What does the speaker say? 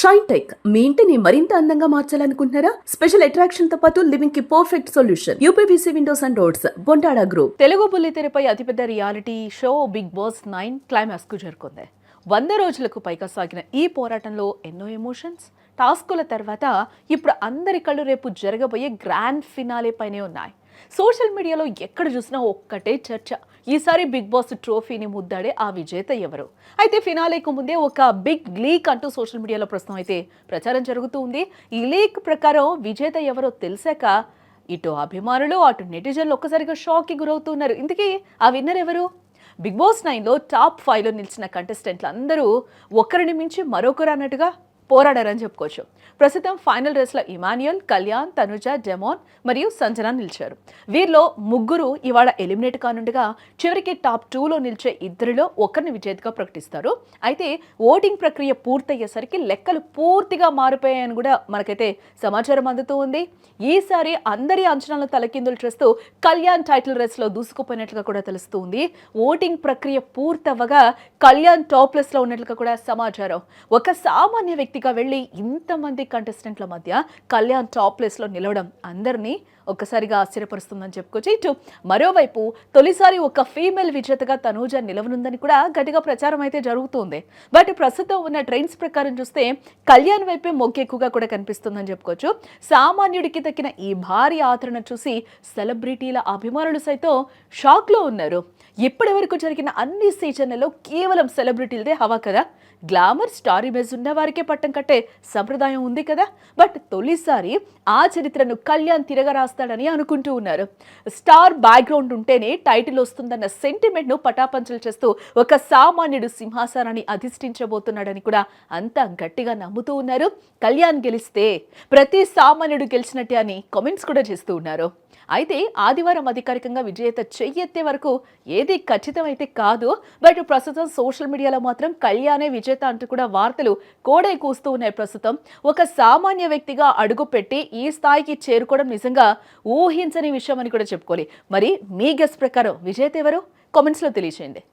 Shine tech మీ ఇంటిని మరింత అందంగా మార్చాలనుకుంటున్నారా? స్పెషల్ అట్రాక్షన్ తో పాటు లివింగ్ కి perfect solution. UPVC windows and doors, Bontada group. Telugu బుల్లితెరపై అతిపెద్ద reality show Big Boss 9 climax కు చేరుకుంది. 100 రోజులకు పైగా సాగిన ఈ పోరాటంలో ఎన్నో ఎమోషన్స్, టాస్కుల తర్వాత ఇప్పుడు అందరి కళ్ళు రేపు జరగబోయే గ్రాండ్ ఫినాలే పైనే ఉన్నాయి. సోషల్ మీడియాలో ఎక్కడ చూసినా ఒక్కటే చర్చ. ఈసారి బిగ్ బాస్ ట్రోఫీని ముద్దాడే ఆ విజేత ఎవరు? అయితే ఫినాలేకు ముందే ఒక బిగ్ లీక్ అంటూ సోషల్ మీడియాలో ప్రస్తుతం అయితే ప్రచారం జరుగుతూ ఉంది. ఈ లీక్ ప్రకారం విజేత ఎవరో తెలిసాక ఇటు అభిమానులు అటు నెటిజన్లు ఒక్కసారిగా షాక్కి గురవుతున్నారు. ఇంతకీ ఆ విన్నర్ ఎవరు? బిగ్ బాస్ 9లో టాప్ 5లో నిలిచిన కంటెస్టెంట్లు అందరూ ఒకరిని మించి మరొకరు అన్నట్టుగా పోరాడారని చెప్పుకోవచ్చు. ప్రస్తుతం ఫైనల్ రేస్లో ఇమాన్యుయల్, కళ్యాణ్, తనుజ, డెమోన్ మరియు సంజన నిలిచారు. వీరిలో ముగ్గురు ఇవాళ ఎలిమినేట్ కానుండగా చివరికి టాప్ 2లో నిలిచే ఇద్దరిలో ఒకరిని విజేతగా ప్రకటిస్తారు. అయితే ఓటింగ్ ప్రక్రియ పూర్తయ్యేసరికి లెక్కలు పూర్తిగా మారిపోయాయని కూడా మనకైతే సమాచారం అందుతూ ఉంది. ఈసారి అందరి అంచనాలను తలకిందులు చేస్తూ కళ్యాణ్ టైటిల్ రేస్లో దూసుకుపోయినట్లుగా కూడా తెలుస్తుంది. ఓటింగ్ ప్రక్రియ పూర్తవ్వగా కళ్యాణ్ టాప్ ప్లేస్లో ఉన్నట్లుగా కూడా సమాచారం. ఒక సామాన్య వ్యక్తిగా వెళ్ళి ఇంతమంది కంటెస్టెంట్ల మధ్య కళ్యాణ్ టాప్ ప్లేస్లో నిలవడం అందరినీ ఒక్కసారిగా ఆశ్చర్యపరుస్తుందని చెప్పుకోవచ్చు. ఇటు మరోవైపు తొలిసారి ఒక ఫీమేల్ విజేతగా తనూజ నిలవనుందని కూడా గట్టిగా ప్రచారం అయితే జరుగుతుంది. బట్ ప్రస్తుతం ఉన్న ట్రెండ్స్ ప్రకారం చూస్తే కళ్యాణ్ వైపే మొగ్గు ఎక్కువగా కూడా కనిపిస్తుందని చెప్పుకోవచ్చు. సామాన్యుడికి దక్కిన ఈ భారీ ఆదరణ చూసి సెలబ్రిటీల అభిమానులు సైతం షాక్లో ఉన్నారు. ఇప్పటి వరకు జరిగిన అన్ని సీజన్లలో కేవలం సెలబ్రిటీలదే హవా కదా. గ్లామర్, స్టార్ ఇమేజ్ ఉన్న వారికే పట్టం కట్టే సంప్రదాయం ఉంది కదా. బట్ తొలిసారి ఆ చరిత్రను కళ్యాణ్ తిరగరాస్తాడని అనుకుంటూ ఉన్నారు. స్టార్ బ్యాక్గ్రౌండ్ ఉంటేనే టైటిల్ వస్తుందన్న సెంటిమెంట్ను పటాపంచలు చేస్తూ ఒక సామాన్యుడు సింహాసనాన్ని అధిష్ఠించబోతున్నాడని కూడా అంతా గట్టిగా నమ్ముతూ ఉన్నారు. కళ్యాణ్ గెలిస్తే ప్రతి సామాన్యుడు గెలిచినట్టే అని కామెంట్స్ కూడా చేస్తూ ఉన్నారు. అయితే ఆదివారం అధికారికంగా విజేత చెయ్యెత్తే వరకు ఏది ఖచ్చితమైతే కాదు. బట్ ప్రస్తుతం సోషల్ మీడియాలో మాత్రం కళ్యాణే విజేత అంటూ కూడా వార్తలు కోడై కూస్తూ ఉన్నాయి. ప్రస్తుతం ఒక సామాన్య వ్యక్తిగా అడుగుపెట్టి ఈ స్థాయికి చేరుకోవడం నిజంగా ఊహించని విషయం అని కూడా చెప్పుకోవాలి. మరి మీ గెస్ ప్రకారం విజేత ఎవరు? కామెంట్స్లో తెలియజేయండి.